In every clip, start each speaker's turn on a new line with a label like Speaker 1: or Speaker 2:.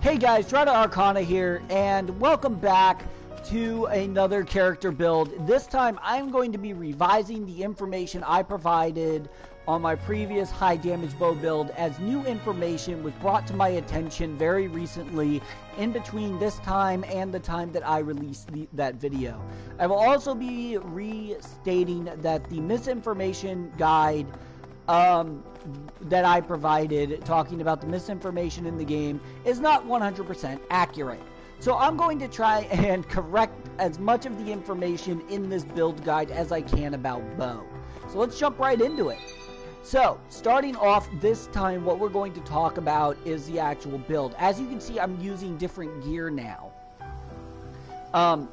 Speaker 1: Hey guys, Dratta Arcana here, and welcome back to another character build. This time I'm going to be revising the information I provided on my previous high damage bow build, as new information was brought to my attention very recently in between this time and the time that I released that video. I will also be restating that the misinformation guide that I provided, talking about the misinformation in the game, is not 100% accurate. So I'm going to try and correct as much of the information in this build guide as I can about bow. So let's jump right into it. So, starting off this time, what we're going to talk about is the actual build. As you can see, I'm using different gear now.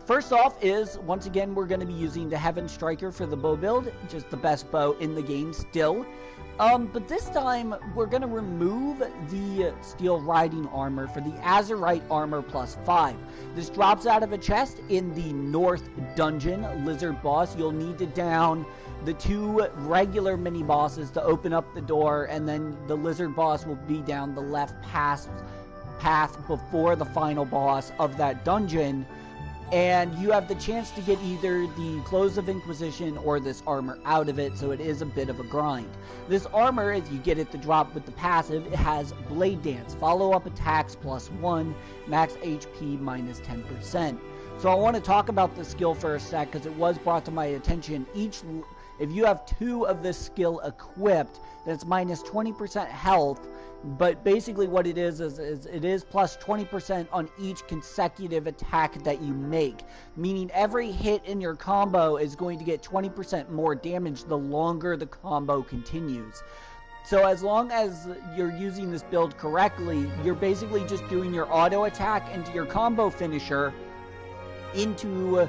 Speaker 1: First off is, once again, we're going to be using the Heaven Striker for the bow build, just the best bow in the game still. But this time, we're going to remove the Steel Riding Armor for the Azurite Armor +5. This drops out of a chest in the North Dungeon Lizard Boss. You'll need to down the 2 regular mini-bosses to open up the door, and then the Lizard Boss will be down the left path before the final boss of that dungeon. And you have the chance to get either the Clothes of Inquisition or this armor out of it, so it is a bit of a grind. This armor, as you get it to drop with the passive, it has Blade Dance, follow-up attacks +1, max HP -10%. So I want to talk about the skill for a sec, because it was brought to my attention. If you have 2 of this skill equipped, that's -20% health. But basically what it is it is plus 20% on each consecutive attack that you make. Meaning every hit in your combo is going to get 20% more damage the longer the combo continues. So as long as you're using this build correctly, you're basically just doing your auto attack into your combo finisher into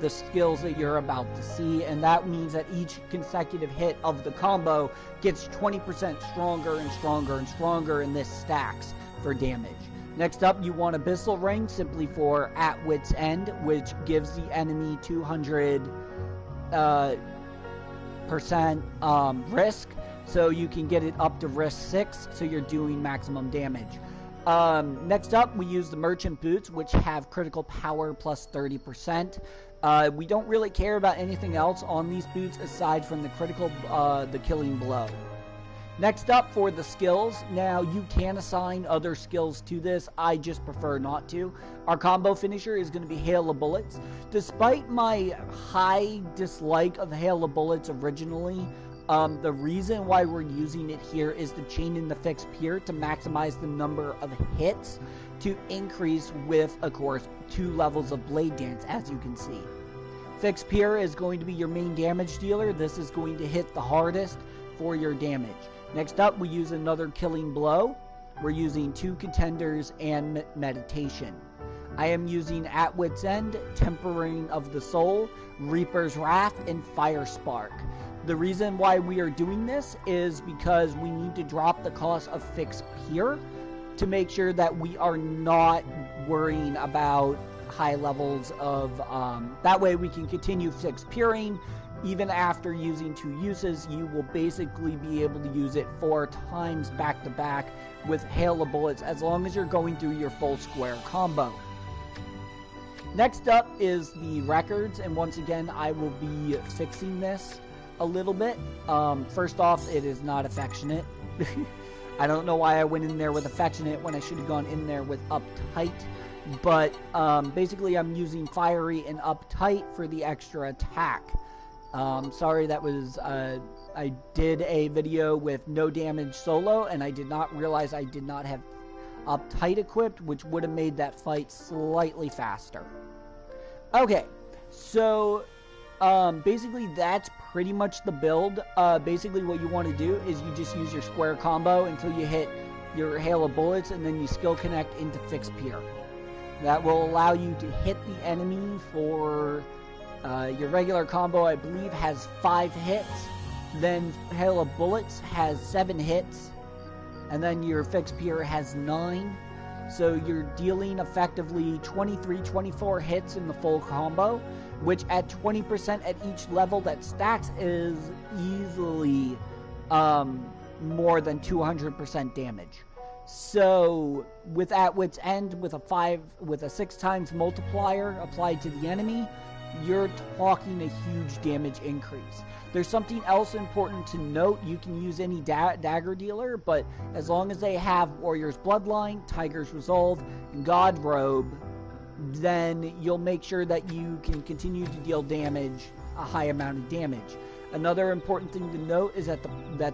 Speaker 1: the skills that you're about to see, and that means that each consecutive hit of the combo gets 20% stronger and stronger and stronger, and this stacks for damage. Next up, you want Abyssal Ring, simply for At Wit's End, which gives the enemy 200% risk, so you can get it up to risk 6, so you're doing maximum damage. Next up, we use the Merchant Boots, which have critical power +30%. We don't really care about anything else on these boots aside from the the killing blow. Next up, for the skills, now you can assign other skills to this. I just prefer not to. Our combo finisher is going to be Hail of Bullets. Despite my high dislike of Hail of Bullets originally, the reason why we're using it here is to chain in the Fixed Pier to maximize the number of hits to increase with, of course, 2 levels of Blade Dance, as you can see. Fixed Pier is going to be your main damage dealer. This is going to hit the hardest for your damage. Next up, we use another Killing Blow. We're using 2 Contenders and Meditation. I am using At Wit's End, Tempering of the Soul, Reaper's Wrath, and Fire Spark. The reason why we are doing this is because we need to drop the cost of Fixed Pier to make sure that we are not worrying about high levels of, that way we can continue Fixed Piering. Even after using 2 uses, you will basically be able to use it 4 times back to back with Hail of Bullets, as long as you're going through your full square combo. Next up is the records, and once again I will be fixing this a little bit. First off, it is not affectionate. I don't know why I went in there with affectionate when I should have gone in there with uptight. But basically I'm using fiery and uptight for the extra attack. Sorry, that was I did a video with no damage solo, and I did not realize I did not have uptight equipped, which would have made that fight slightly faster. Okay, so basically that's pretty much the build. Basically what you want to do is you just use your square combo until you hit your Hail of Bullets, and then you skill connect into Fixed Pier. That will allow you to hit the enemy for your regular combo, I believe, has 5 hits. Then Hail of Bullets has 7 hits. And then your Fixed Pier has 9. So you're dealing effectively 24 hits in the full combo, which at 20% at each level that stacks is easily more than 200% damage. So with At Wit's End, with a 6 times multiplier applied to the enemy, you're talking a huge damage increase. There's something else important to note. You can use any dagger dealer, but as long as they have Warrior's Bloodline, Tiger's Resolve, and God Robe, then you'll make sure that you can continue to deal damage, a high amount of damage. Another important thing to note is that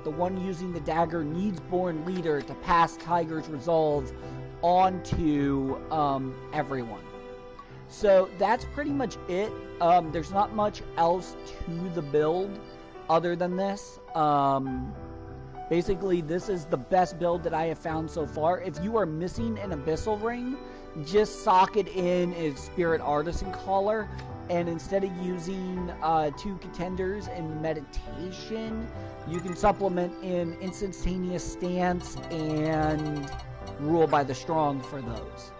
Speaker 1: the one using the dagger needs Born Leader to pass Tiger's Resolve on to everyone. So that's pretty much it. There's not much else to the build other than this. Basically, this is the best build that I have found so far. If you are missing an Abyssal Ring, just sock it in as Spirit Artisan Collar. And instead of using 2 contenders in meditation, you can supplement in instantaneous stance and rule by the strong for those.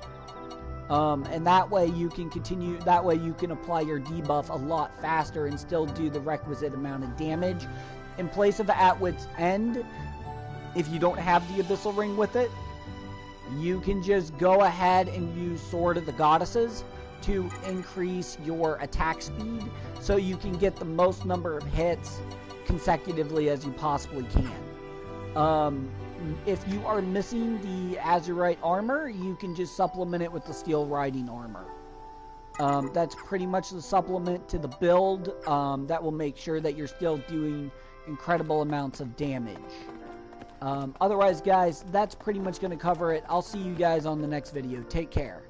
Speaker 1: And that way you can continue, that way you can apply your debuff a lot faster and still do the requisite amount of damage. In place of At Wit's End, if you don't have the Abyssal Ring with it, you can just go ahead and use Sword of the Goddesses to increase your attack speed so you can get the most number of hits consecutively as you possibly can. If you are missing the Azurite armor, you can just supplement it with the Steel Riding armor. That's pretty much the supplement to the build that will make sure that you're still doing incredible amounts of damage. Otherwise, guys, that's pretty much going to cover it. I'll see you guys on the next video. Take care.